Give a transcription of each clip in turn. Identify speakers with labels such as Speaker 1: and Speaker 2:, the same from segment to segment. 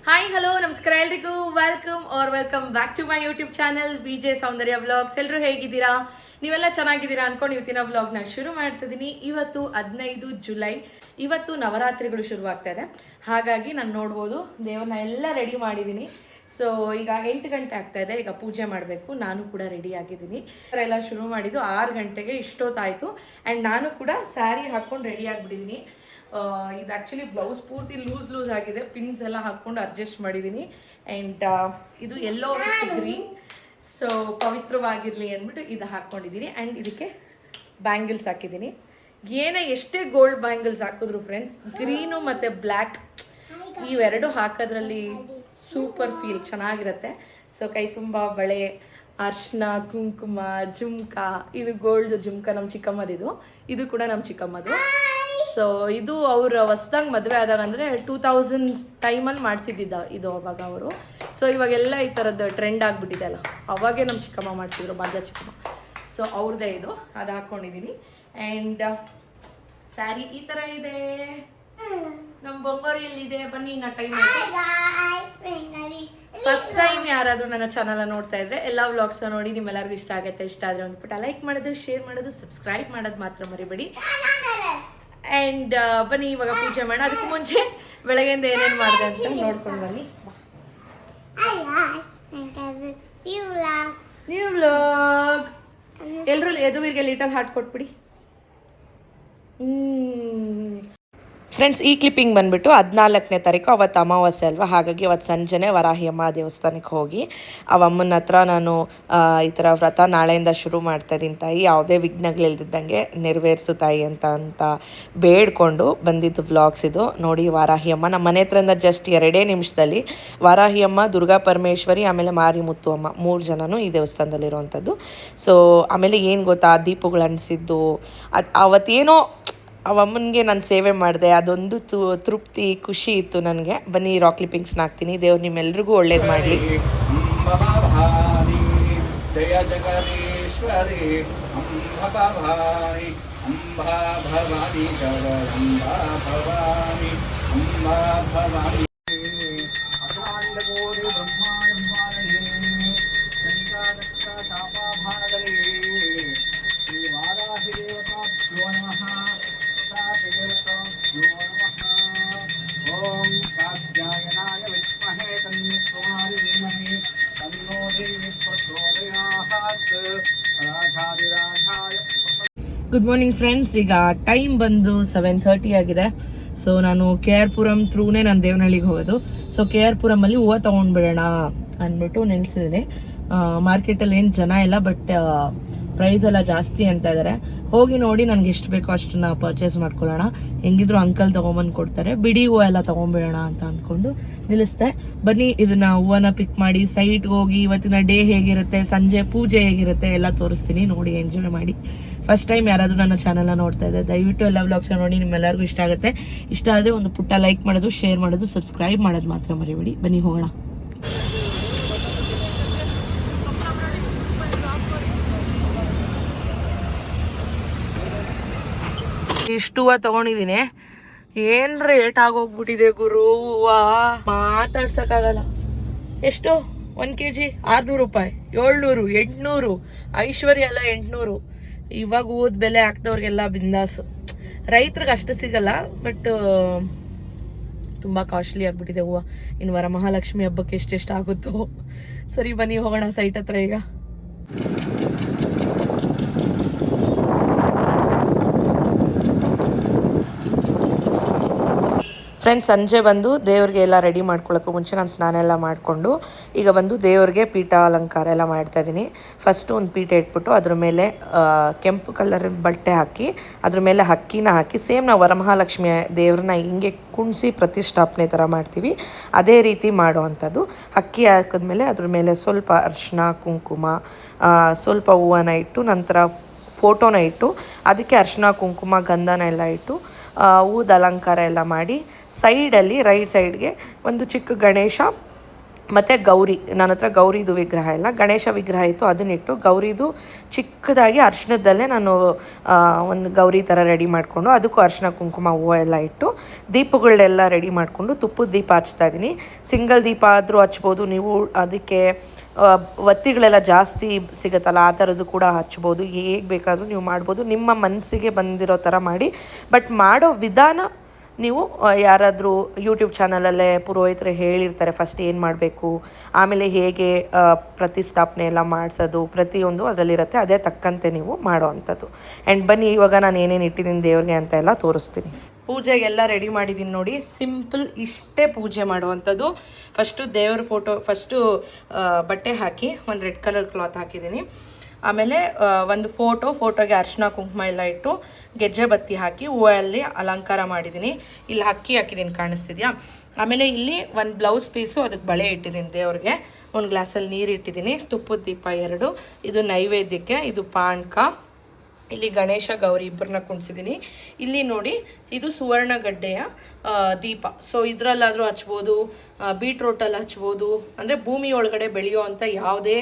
Speaker 1: Hi hello ನಮಸ್ಕಾರ ಎಲ್ರಿಗೂ welcome back to my YouTube channel VJ Soundarya vlogs. ಎಲ್ಲರೂ ಹೇಗಿದ್ದೀರಾ? ನೀವೆಲ್ಲ ಚೆನ್ನಾಗಿದ್ದೀರಾ ಅನ್ಕೊಂಡು ಇವತ್ತಿನ ವ್ಲಾಗ್ನ ಶುರು ಮಾಡ್ತಿದ್ದೀನಿ. ಇವತ್ತು 15 ಜುಲೈ. ಇವತ್ತು ನವರಾತ್ರಿಗಳು ಶುರುವಾಗ್ತಾ ಇದೆ. ಹಾಗಾಗಿ ನಾನು ನೋಡ್ಬೋದು ದೇವ್ರನ್ನ ಎಲ್ಲ ರೆಡಿ ಮಾಡಿದ್ದೀನಿ. ಸೊ ಈಗ 8 ಗಂಟೆ ಆಗ್ತಾ ಇದೆ. ಈಗ ಪೂಜೆ ಮಾಡಬೇಕು. ನಾನು ಕೂಡ ರೆಡಿ ಆಗಿದ್ದೀನಿ. ಎಲ್ಲ ಶುರು ಮಾಡಿದ್ದು 6 ಗಂಟೆಗೆ ಇಷ್ಟೊತ್ತಾಯಿತು. ಆ್ಯಂಡ್ ನಾನು ಕೂಡ ಸ್ಯಾರಿ ಹಾಕ್ಕೊಂಡು ರೆಡಿ ಆಗಿಬಿಟ್ಟಿದ್ದೀನಿ. ಇದು ಆ್ಯಕ್ಚುಲಿ ಬ್ಲೌಸ್ ಪೂರ್ತಿ ಲೂಸ್ ಆಗಿದೆ. ಪಿನ್ಸ್ ಎಲ್ಲ ಹಾಕ್ಕೊಂಡು ಅಡ್ಜಸ್ಟ್ ಮಾಡಿದ್ದೀನಿ. ಆ್ಯಂಡ್ ಇದು ಎಲ್ಲೋ ವಿತ್ ಗ್ರೀನ್, ಸೊ ಪವಿತ್ರವಾಗಿರಲಿ ಅಂದ್ಬಿಟ್ಟು ಇದು ಹಾಕ್ಕೊಂಡಿದ್ದೀನಿ. ಆ್ಯಂಡ್ ಇದಕ್ಕೆ ಬ್ಯಾಂಗಲ್ಸ್ ಹಾಕಿದ್ದೀನಿ. ಎಷ್ಟೇ ಗೋಲ್ಡ್ ಬ್ಯಾಂಗಲ್ಸ್ ಹಾಕಿದ್ರು ಫ್ರೆಂಡ್ಸ್, ಗ್ರೀನು ಮತ್ತು ಬ್ಲ್ಯಾಕ್ ಇವೆರಡು ಹಾಕೋದ್ರಲ್ಲಿ ಸೂಪರ್ ಫೀಲ್ ಚೆನ್ನಾಗಿರುತ್ತೆ. ಸೊ ಕೈ ತುಂಬ ಬಳೆ, ಅರ್ಶಿನ, ಕುಂಕುಮ, ಜುಮ್ಕ. ಇದು ಗೋಲ್ಡ್ ಜುಮ್ಕ ನಮ್ಮ ಚಿಕ್ಕಮ್ಮದಿದು. ಇದು ಕೂಡ ನಮ್ಮ ಚಿಕ್ಕಮ್ಮದು. ಸೊ ಇದು ಅವ್ರು ಹೊಸ್ದಾಗಿ ಮದುವೆ ಆದಾಗ ಅಂದರೆ 2000 ಟೈಮಲ್ಲಿ ಮಾಡಿಸಿದ್ದಿದ್ದ ಇದು ಅವಾಗ ಅವರು. ಸೊ ಇವಾಗೆಲ್ಲ ಈ ಥರದ್ದು ಟ್ರೆಂಡ್ ಆಗಿಬಿಟ್ಟಿದೆ ಅಲ್ಲ, ಅವಾಗೇ ನಮ್ಮ ಚಿಕ್ಕಮ್ಮ ಮಾಡಿಸಿದ್ರು, ಬಾಜ ಚಿಕ್ಕಮ್ಮ. ಸೊ ಅವ್ರದ್ದೇ ಇದು, ಅದು ಹಾಕ್ಕೊಂಡಿದ್ದೀನಿ. ಆ್ಯಂಡ್ ಸ್ಯಾರಿ ಈ ಥರ ಇದೆ. ನಮ್ಮ ಬೊಂಬಾರಿಯಲ್ಲಿದೆ. ಬನ್ನಿ ನಾ ಟೈಮ್ ಫಸ್ಟ್ ಟೈಮ್ ಯಾರಾದರೂ ನನ್ನ ಚಾನಲ್ ನೋಡ್ತಾ ಇದ್ರೆ ಎಲ್ಲ ವ್ಲಾಗ್ಸ್ನ ನೋಡಿ ನಿಮ್ಮೆಲ್ಲರಿಗೂ ಇಷ್ಟ ಆಗುತ್ತೆ. ಇಷ್ಟ ಆದರೆ ಒಂದು ಪುಟ ಲೈಕ್ ಮಾಡೋದು, ಶೇರ್ ಮಾಡೋದು, ಸಬ್ಸ್ಕ್ರೈಬ್ ಮಾಡೋದು ಮಾತ್ರ ಮರಿಬೇಡಿ. ಆ್ಯಂಡ್ ಬನ್ನಿ ಇವಾಗ ಪೂಜೆ ಮಾಡೋಣ. ಅದಕ್ಕೂ ಮುಂಚೆ ಬೆಳಗ್ಗೆಯಿಂದ ಏನೇನು ಮಾಡಿದೆ ಅಂತ ನೋಡ್ಕೊಂಡು ಬನ್ನಿ. New vlog. ಎಲ್ಲರೂ ಯದುವೀರ್ಗೆ ಲಿಟಲ್ ಹಾರ್ಟ್ ಕೊಟ್ಬಿಡಿ. ಫ್ರೆಂಡ್ಸ್, ಈ ಕ್ಲಿಪ್ಪಿಂಗ್ ಬಂದುಬಿಟ್ಟು 14ನೇ ತಾರೀಕು, ಅವತ್ತು ಅಮಾವಾಸ್ಯೆ ಅಲ್ವಾ. ಹಾಗಾಗಿ ಅವತ್ತು ಸಂಜೆನೇ ವರಾಹಿಯಮ್ಮ ದೇವಸ್ಥಾನಕ್ಕೆ ಹೋಗಿ ಅವಮ್ಮನ ಹತ್ರ ನಾನು ಈ ಥರ ವ್ರತ ನಾಳೆಯಿಂದ ಶುರು ಮಾಡ್ತಾಯಿದ್ದೀನಿ ತಾಯಿ, ಯಾವುದೇ ವಿಘ್ನಗಳಿಲ್ದಿದ್ದಂಗೆ ನೆರವೇರಿಸು ತಾಯಿ ಅಂತ ಬೇಡ್ಕೊಂಡು ಬಂದಿದ್ದು ವ್ಲಾಗ್ಸ್ ಇದು. ನೋಡಿ, ವಾರಾಹಿಯಮ್ಮ ನಮ್ಮ ಮನೆ ಹತ್ರದಿಂದ ಜಸ್ಟ್ 2 ನಿಮಿಷದಲ್ಲಿ ವಾರಾಹಿಯಮ್ಮ, ದುರ್ಗಾ ಪರಮೇಶ್ವರಿ, ಆಮೇಲೆ ಮಾರಿಮುತ್ತು ಅಮ್ಮ 3 ಜನನೂ ಈ ದೇವಸ್ಥಾನದಲ್ಲಿರುವಂಥದ್ದು. ಸೊ ಆಮೇಲೆ ಏನು ಗೊತ್ತಾ, ದೀಪಗಳು ಅನಿಸಿದ್ದು ಅವತ್ತೇನೋ ಅವಮ್ಮನಿಗೆ ನಾನು ಸೇವೆ ಮಾಡಿದೆ, ಅದೊಂದು ತೃಪ್ತಿ, ಖುಷಿ ಇತ್ತು ನನಗೆ. ಬನ್ನಿ ರಾಕ್ ಕ್ಲಿಪ್ಪಿಂಗ್ಸ್ನ ಹಾಕ್ತೀನಿ. ದೇವ್ರು ನಿಮ್ಮೆಲ್ರಿಗೂ ಒಳ್ಳೇದು ಮಾಡಲಿ. ಜಯ Jagadishwari Amba Bhavani, Amba Bhavani, Jagadamba Bhavani, Amba Bhavani. Good morning friends. ಈಗ ಟೈಮ್ ಬಂದು 7:30 ಆಗಿದೆ. ಸೊ ನಾನು KR ಪುರಂ ಥ್ರೂನೇ ನಾನು ದೇವನಹಳ್ಳಿಗೆ ಹೋಗೋದು. ಸೊ KR ಪುರಮಲ್ಲಿ ಹೂವು ತೊಗೊಂಡ್ಬಿಡೋಣ ಅಂದ್ಬಿಟ್ಟು ನೆನೆಸಿದ್ದೀನಿ. ಮಾರ್ಕೆಟಲ್ಲಿ ಏನು ಜನ ಇಲ್ಲ, ಬಟ್ ಪ್ರೈಸ್ ಎಲ್ಲ ಜಾಸ್ತಿ ಅಂತ ಇದ್ದಾರೆ. ಹೋಗಿ ನೋಡಿ ನನಗೆ ಎಷ್ಟು ಬೇಕೋ ಅಷ್ಟನ್ನ ಪರ್ಚೇಸ್ ಮಾಡ್ಕೊಳ್ಳೋಣ. ಹೆಂಗಿದ್ರು ಅಂಕಲ್ ತೊಗೊಂಬಂದು ಕೊಡ್ತಾರೆ. ಬಿಡಿ ಹೂವು ಎಲ್ಲ ತೊಗೊಂಬಿಡೋಣ ಅಂತ ಅಂದ್ಕೊಂಡು ನಿಲ್ಲಿಸ್ದೆ. ಬನ್ನಿ ಇದನ್ನ ಹೂವನ್ನ ಪಿಕ್ ಮಾಡಿ ಸೈಟ್ಗೆ ಹೋಗಿ ಇವತ್ತಿನ ಡೇ ಹೇಗಿರುತ್ತೆ, ಸಂಜೆ ಪೂಜೆ ಹೇಗಿರುತ್ತೆ ಎಲ್ಲ ತೋರಿಸ್ತೀನಿ. ನೋಡಿ ಎಂಜಾಯ್ ಮಾಡಿ. ಫಸ್ಟ್ ಟೈಮ್ ಯಾರಾದರೂ ನನ್ನ ಚಾನಲ್ನ ನೋಡ್ತಾ ಇದ್ದೆ, ದಯವಿಟ್ಟು ಎಲ್ಲ ವ್ಲಾಗ್ಸ್ನ ನೋಡಿ ನಿಮ್ಮೆಲ್ಲರಿಗೂ ಇಷ್ಟ ಆಗುತ್ತೆ. ಇಷ್ಟ ಆದರೆ ಒಂದು ಪುಟ್ಟ ಲೈಕ್ ಮಾಡೋದು, ಶೇರ್ ಮಾಡೋದು, ಸಬ್ಸ್ಕ್ರೈಬ್ ಮಾಡೋದು ಮಾತ್ರ ಮರಿಬೇಡಿ. ಬನ್ನಿ ಹೋಗೋಣ. ಇಷ್ಟು ಹೂವು ತಗೊಂಡಿದ್ದೀನಿ. ಏನ್ ರೇಟ್ ಆಗೋಗ್ಬಿಟ್ಟಿದೆ ಗುರು. ಹೂವು ಮಾತಾಡ್ಸಕ್ಕಾಗಲ್ಲ. ಎಷ್ಟು 1 kg 600 ರೂಪಾಯಿ, 700, 800. ಐಶ್ವರ್ಯ ಎಲ್ಲ 800. ಇವಾಗ ಹೂವದ ಬೆಲೆ ಹಾಕ್ದವ್ರಿಗೆಲ್ಲ ಬಿಂದಾಸು. ರೈತರಿಗೆ ಅಷ್ಟು ಸಿಗಲ್ಲ, ಬಟ್ ತುಂಬ ಕಾಸ್ಟ್ಲಿ ಆಗಿಬಿಟ್ಟಿದೆ ಹೂವು. ಇನ್ನು ವರಮಹಾಲಕ್ಷ್ಮಿ ಹಬ್ಬಕ್ಕೆ ಎಷ್ಟೆಷ್ಟು ಆಗುತ್ತೋ. ಸರಿ ಬನ್ನಿ ಹೋಗೋಣ ಸೈಟ್ ಹತ್ರ ಈಗ. ಫ್ರೆಂಡ್ಸ್, ಸಂಜೆ ಬಂದು ದೇವ್ರಿಗೆ ಎಲ್ಲ ರೆಡಿ ಮಾಡ್ಕೊಳ್ಳೋಕ್ಕೂ ಮುಂಚೆ ನಾನು ಸ್ನಾನ ಎಲ್ಲ ಮಾಡಿಕೊಂಡು ಈಗ ಬಂದು ದೇವ್ರಿಗೆ ಪೀಠ ಅಲಂಕಾರ ಎಲ್ಲ ಮಾಡ್ತಾಯಿದ್ದೀನಿ. ಫಸ್ಟು ಒಂದು ಪೀಠ ಇಟ್ಬಿಟ್ಟು ಅದ್ರ ಮೇಲೆ ಕೆಂಪು ಕಲರ್ ಬಟ್ಟೆ ಹಾಕಿ ಅದ್ರ ಮೇಲೆ ಅಕ್ಕಿನ ಹಾಕಿ, ಸೇಮ್ ನಾವು ವರಮಹಾಲಕ್ಷ್ಮಿ ದೇವ್ರನ್ನ ಹಿಂಗೆ ಕುಣಿಸಿ ಪ್ರತಿಷ್ಠಾಪನೆ ಥರ ಮಾಡ್ತೀವಿ, ಅದೇ ರೀತಿ ಮಾಡುವಂಥದ್ದು. ಅಕ್ಕಿ ಹಾಕಿದ್ಮೇಲೆ ಅದ್ರ ಮೇಲೆ ಸ್ವಲ್ಪ ಅರಿಶಿನ, ಕುಂಕುಮ, ಸ್ವಲ್ಪ ಹೂವನ್ನ ಇಟ್ಟು, ನಂತರ ಫೋಟೋನ ಇಟ್ಟು ಅದಕ್ಕೆ ಅರಿಶಿನ, ಕುಂಕುಮ, ಗಂಧನ ಎಲ್ಲ ಇಟ್ಟು ಹೂದ ಅಲಂಕಾರ ಎಲ್ಲ ಮಾಡಿ, ಸೈಡಲ್ಲಿ ರೈಟ್ ಸೈಡ್ಗೆ ಒಂದು ಚಿಕ್ಕ ಗಣೇಶ,
Speaker 2: ಮತ್ತು ಗೌರಿ, ನನ್ನ ಹತ್ರ ಗೌರಿದು ವಿಗ್ರಹ ಇಲ್ಲ, ಗಣೇಶ ವಿಗ್ರಹ ಇತ್ತು, ಅದನ್ನಿಟ್ಟು ಗೌರಿದು ಚಿಕ್ಕದಾಗಿ ಅರ್ಶಿಣದಲ್ಲೇ ನಾನು ಒಂದು ಗೌರಿ ಥರ ರೆಡಿ ಮಾಡಿಕೊಂಡು ಅದಕ್ಕೂ ಅರಿಶಿನ ಕುಂಕುಮ ಹೂವು ಎಲ್ಲ ಇಟ್ಟು ದೀಪಗಳನ್ನೆಲ್ಲ ರೆಡಿ ಮಾಡಿಕೊಂಡು ತುಪ್ಪದ ದೀಪ ಹಚ್ತಾ ಇದ್ದೀನಿ. ಸಿಂಗಲ್ ದೀಪ ಆದರೂ ಹಚ್ಬೋದು ನೀವು, ಅದಕ್ಕೆ ಒತ್ತಿಗಳೆಲ್ಲ ಜಾಸ್ತಿ ಸಿಗುತ್ತಲ್ಲ ಆ ಥರದ್ದು ಕೂಡ ಹಚ್ಬೋದು, ಹೇಗೆ ಬೇಕಾದರೂ ನೀವು ಮಾಡ್ಬೋದು, ನಿಮ್ಮ ಮನಸ್ಸಿಗೆ ಬಂದಿರೋ ಥರ ಮಾಡಿ. ಬಟ್ ಮಾಡೋ ವಿಧಾನ ನೀವು ಯಾರಾದರೂ ಯೂಟ್ಯೂಬ್ ಚಾನಲಲ್ಲೇ ಪುರೋಹಿತರು ಹೇಳಿರ್ತಾರೆ ಫಸ್ಟ್ ಏನು ಮಾಡಬೇಕು, ಆಮೇಲೆ ಹೇಗೆ ಪ್ರತಿಷ್ಠಾಪನೆ ಎಲ್ಲ ಮಾಡಿಸೋದು ಪ್ರತಿಯೊಂದು ಅದರಲ್ಲಿರುತ್ತೆ, ಅದೇ ತಕ್ಕಂತೆ ನೀವು ಮಾಡೋ ಅಂಥದ್ದು. ಆ್ಯಂಡ್ ಬನ್ನಿ ಇವಾಗ ನಾನು ಏನೇನು ಇಟ್ಟಿದ್ದೀನಿ ದೇವ್ರಿಗೆ ಅಂತ ಎಲ್ಲ ತೋರಿಸ್ತೀನಿ. ಪೂಜೆಗೆಲ್ಲ ರೆಡಿ ಮಾಡಿದ್ದೀನಿ ನೋಡಿ, ಸಿಂಪಲ್ ಇಷ್ಟೇ ಪೂಜೆ ಮಾಡುವಂಥದ್ದು. ಫಸ್ಟು ದೇವ್ರ ಫಸ್ಟು ಬಟ್ಟೆ ಹಾಕಿ ಒಂದು ರೆಡ್ ಕಲರ್ ಕ್ಲಾತ್ ಹಾಕಿದ್ದೀನಿ. ಆಮೇಲೆ ಒಂದು ಫೋಟೋಗೆ ಅರಿಶಿನ ಕುಂಕುಮ ಎಲ್ಲ ಇಟ್ಟು ಗೆಜ್ಜೆ ಬತ್ತಿ ಹಾಕಿ ಹೂವಲ್ಲಿ ಅಲಂಕಾರ ಮಾಡಿದ್ದೀನಿ. ಇಲ್ಲಿ ಅಕ್ಕಿ ಹಾಕಿದ್ದೀನಿ, ಕಾಣಿಸ್ತಿದ್ಯಾ? ಆಮೇಲೆ ಇಲ್ಲಿ ಒಂದು ಬ್ಲೌಸ್ ಪೀಸು, ಅದಕ್ಕೆ ಬಳೆ ಇಟ್ಟಿದ್ದೀನಿ ದೇವ್ರಿಗೆ. ಒಂದು ಗ್ಲಾಸಲ್ಲಿ ನೀರು ಇಟ್ಟಿದ್ದೀನಿ, ತುಪ್ಪದ ದೀಪ 2, ಇದು ನೈವೇದ್ಯಕ್ಕೆ, ಇದು ಪಾನಕ. ಇಲ್ಲಿ ಗಣೇಶ ಗೌರಿ ಇಬ್ಬರನ್ನ ಕುಣಿಸಿದ್ದೀನಿ. ಇಲ್ಲಿ ನೋಡಿ, ಇದು ಸುವರ್ಣಗಡ್ಡೆಯ ದೀಪ. ಸೊ ಇದರಲ್ಲಾದರೂ ಹಚ್ಬೋದು, ಬೀಟ್ರೋಟಲ್ಲಿ ಹಚ್ಬೋದು, ಅಂದರೆ ಭೂಮಿ ಒಳಗಡೆ ಬೆಳೆಯೋ ಅಂಥ ಯಾವುದೇ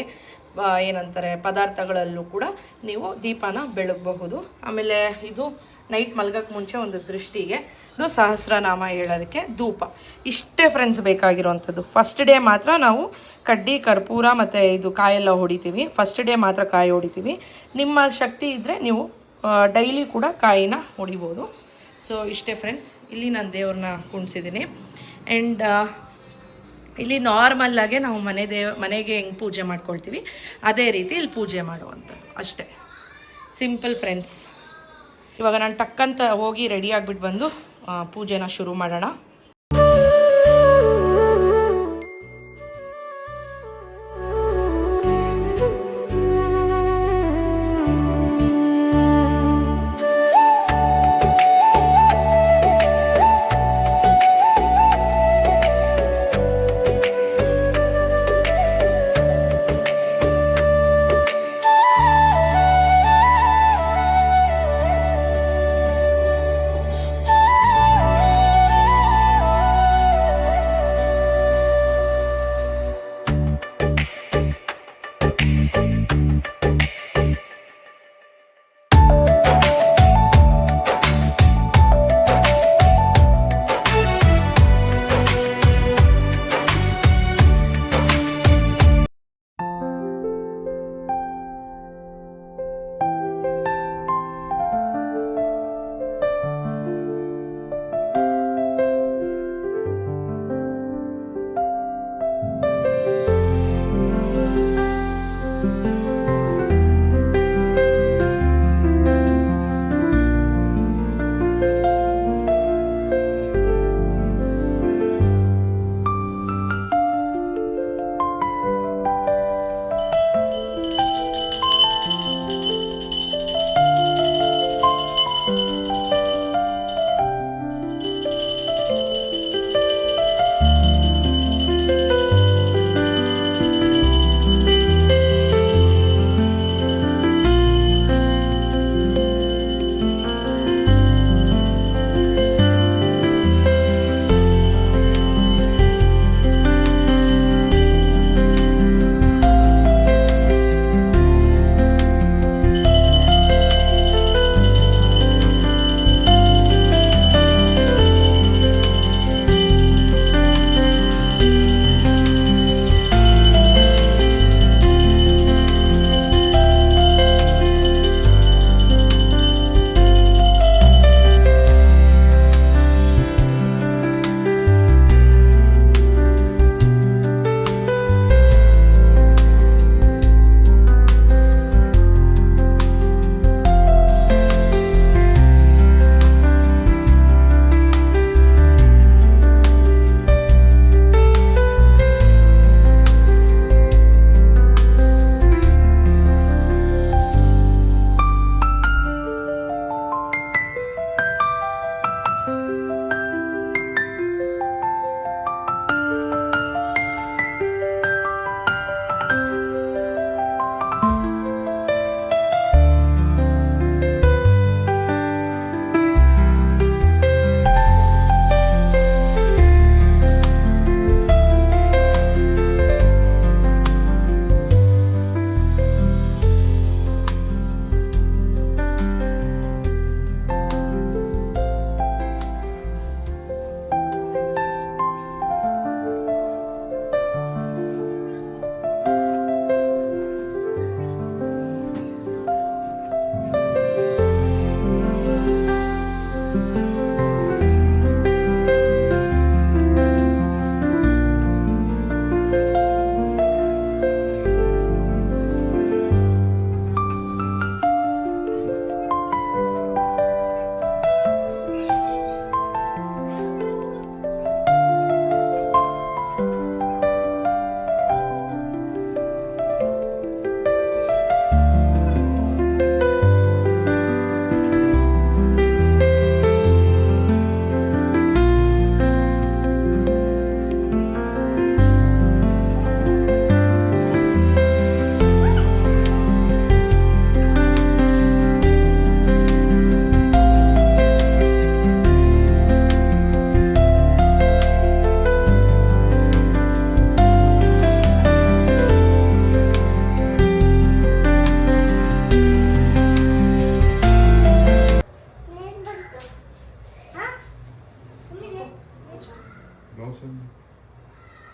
Speaker 2: ಏನಂತಾರೆ ಪದಾರ್ಥಗಳಲ್ಲೂ ಕೂಡ ನೀವು ದೀಪನ ಬೆಳಗಬಹುದು. ಆಮೇಲೆ ಇದು ನೈಟ್ ಮಲ್ಗಕ್ಕೆ ಮುಂಚೆ ಒಂದು ದೃಷ್ಟಿಗೆ, ಇದು ಸಹಸ್ರನಾಮ ಹೇಳೋದಕ್ಕೆ ಧೂಪ. ಇಷ್ಟೇ ಫ್ರೆಂಡ್ಸ್ ಬೇಕಾಗಿರೋವಂಥದ್ದು. ಫಸ್ಟ್ ಡೇ ಮಾತ್ರ ನಾವು ಕಡ್ಡಿ ಕರ್ಪೂರ ಮತ್ತು ಇದು ಕಾಯೆಲ್ಲ ಹೊಡಿತೀವಿ, ಫಸ್ಟ್ ಡೇ ಮಾತ್ರ ಕಾಯಿ ಹೊಡಿತೀವಿ. ನಿಮ್ಮ ಶಕ್ತಿ ಇದ್ದರೆ ನೀವು ಡೈಲಿ ಕೂಡ ಕಾಯಿನ ಹೊಡಿಬೋದು. ಸೊ ಇಷ್ಟೇ ಫ್ರೆಂಡ್ಸ್. ಇಲ್ಲಿ ನಾನು ದೇವ್ರನ್ನ ಕುಣಿಸಿದ್ದೀನಿ. ಆ್ಯಂಡ್ ಇಲ್ಲಿ ನಾರ್ಮಲ್ಲಾಗೆ ನಾವು ಮನೆಗೆ ಹೆಂಗೆ ಪೂಜೆ ಮಾಡ್ಕೊಳ್ತೀವಿ ಅದೇ ರೀತಿ ಇಲ್ಲಿ ಪೂಜೆ ಮಾಡುವಂಥದ್ದು ಅಷ್ಟೇ, ಸಿಂಪಲ್ ಫ್ರೆಂಡ್ಸ್. ಇವಾಗ ನಾನು ಟಕ್ಕಂತ ಹೋಗಿ ರೆಡಿ ಆಗಿಬಿಟ್ಟು ಬಂದು ಪೂಜೆನ ಶುರು ಮಾಡೋಣ.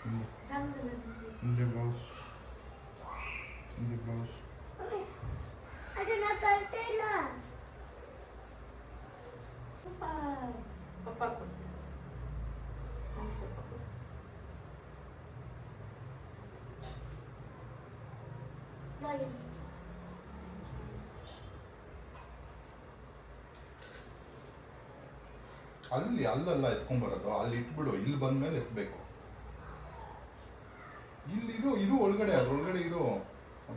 Speaker 3: ಹಿಂದೆ ಬ್ಲೌಸ್ ಹಿಂದೆ ಬ್ಲೌಸ್ ಅಲ್ಲಿ ಅಲ್ಲಲ್ಲ ಎತ್ಕೊಂಡ್ಬರೋದು, ಅಲ್ಲಿ ಇಟ್ಬಿಡು, ಇಲ್ಲಿ ಬಂದ್ಮೇಲೆ ಎತ್ತಬೇಕು. ಇಲ್ಲಿ ಇಡು ಒಳಗಡೆ, ಅದ್ರೊಳಗಡೆ ಇಡು.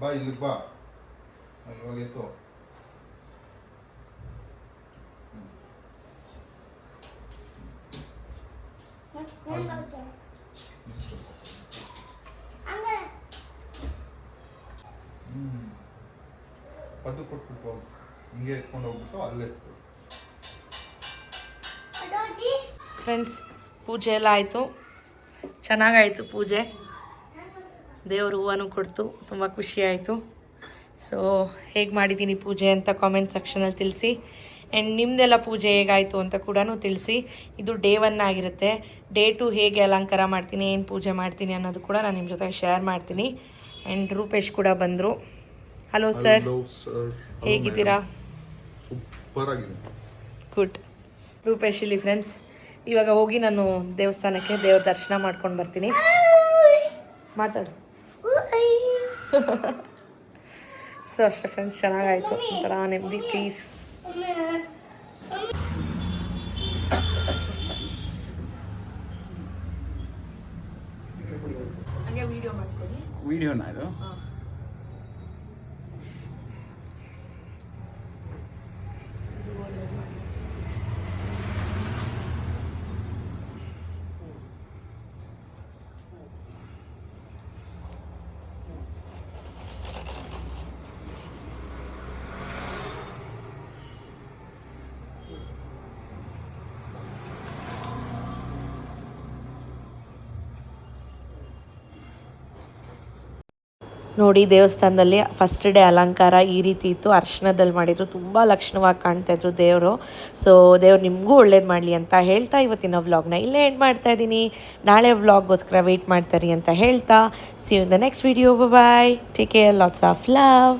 Speaker 3: ಬಾ ಇಲ್ಲಿಗೆ ಬಾ, ಇವಾಗ ಎತ್ತು. ಪದ್ದು ಕೊಟ್ಬಿಟ್ಟು ಹೋಗು, ಹಿಂಗೆ ಎತ್ಕೊಂಡು ಹೋಗ್ಬಿಟ್ಟು ಅಲ್ಲೇ ಎತ್ಬಿಡು.
Speaker 2: ಫ್ರೆಂಡ್ಸ್, ಪೂಜೆ ಎಲ್ಲ ಆಯಿತು, ಚೆನ್ನಾಗಾಯಿತು ಪೂಜೆ. ದೇವರು ಹೂವನೂ ಕೊಡ್ತು, ತುಂಬ ಖುಷಿಯಾಯಿತು. ಸೊ ಹೇಗೆ ಮಾಡಿದ್ದೀನಿ ಪೂಜೆ ಅಂತ ಕಾಮೆಂಟ್ ಸೆಕ್ಷನಲ್ಲಿ ತಿಳಿಸಿ. ಆ್ಯಂಡ್ ನಿಮ್ಮದೆಲ್ಲ ಪೂಜೆ ಹೇಗಾಯಿತು ಅಂತ ಕೂಡ ತಿಳಿಸಿ. ಇದು ಡೇ 1 ಆಗಿರುತ್ತೆ. ಡೇ 2 ಹೇಗೆ ಅಲಂಕಾರ ಮಾಡ್ತೀನಿ, ಏನು ಪೂಜೆ ಮಾಡ್ತೀನಿ ಅನ್ನೋದು ಕೂಡ ನಾನು ನಿಮ್ಮ ಜೊತೆ ಶೇರ್ ಮಾಡ್ತೀನಿ. ಆ್ಯಂಡ್ ರೂಪೇಶ್ ಕೂಡ ಬಂದರು. ಹಲೋ ಸರ್, ಹೇಗಿದ್ದೀರಾ?
Speaker 3: ಸೂಪರ್ ಆಗಿದೆ.
Speaker 2: ಗುಡ್. ರೂಪೇಶ್ ಇಲ್ಲಿ ಫ್ರೆಂಡ್ಸ್. ಇವಾಗ ಹೋಗಿ ನಾನು ದೇವಸ್ಥಾನಕ್ಕೆ ದೇವ್ರ ದರ್ಶನ ಮಾಡ್ಕೊಂಡು ಬರ್ತೀನಿ. ಮಾತಾಡು. ಸೊ ಅಷ್ಟೇ ಫ್ರೆಂಡ್ಸ್, ಚೆನ್ನಾಗಾಯಿತು, ಒಂಥರ ನೆಮ್ಮದಿ, ಪೀಸ್. ಹಾಗೆ ವಿಡಿಯೋ ಮಾಡ್ಕೊಡಿ.
Speaker 4: ವಿಡಿಯೋನ ಇದು?
Speaker 2: ನೋಡಿ, ದೇವಸ್ಥಾನದಲ್ಲಿ ಫಸ್ಟ್ ಡೇ ಅಲಂಕಾರ ಈ ರೀತಿ ಇತ್ತು. ಅರ್ಶನದಲ್ಲಿ ಮಾಡಿದ್ರು, ತುಂಬ ಲಕ್ಷಣವಾಗಿ ಕಾಣ್ತಾಯಿದ್ರು ದೇವರು. ಸೊ ದೇವ್ರು ನಿಮಗೂ ಒಳ್ಳೇದು ಮಾಡಲಿ ಅಂತ ಹೇಳ್ತಾ ಇವತ್ತಿನ ವ್ಲಾಗ್ನ ಇಲ್ಲೇ ಎಂಡ್ ಮಾಡ್ತಾ ಇದ್ದೀನಿ. ನಾಳೆ ವ್ಲಾಗ್ಗೋಸ್ಕರ ವೆಯ್ಟ್ ಮಾಡ್ತಾರೆ ಅಂತ ಹೇಳ್ತಾ, see you in the next video. Bye, take care, lots of love.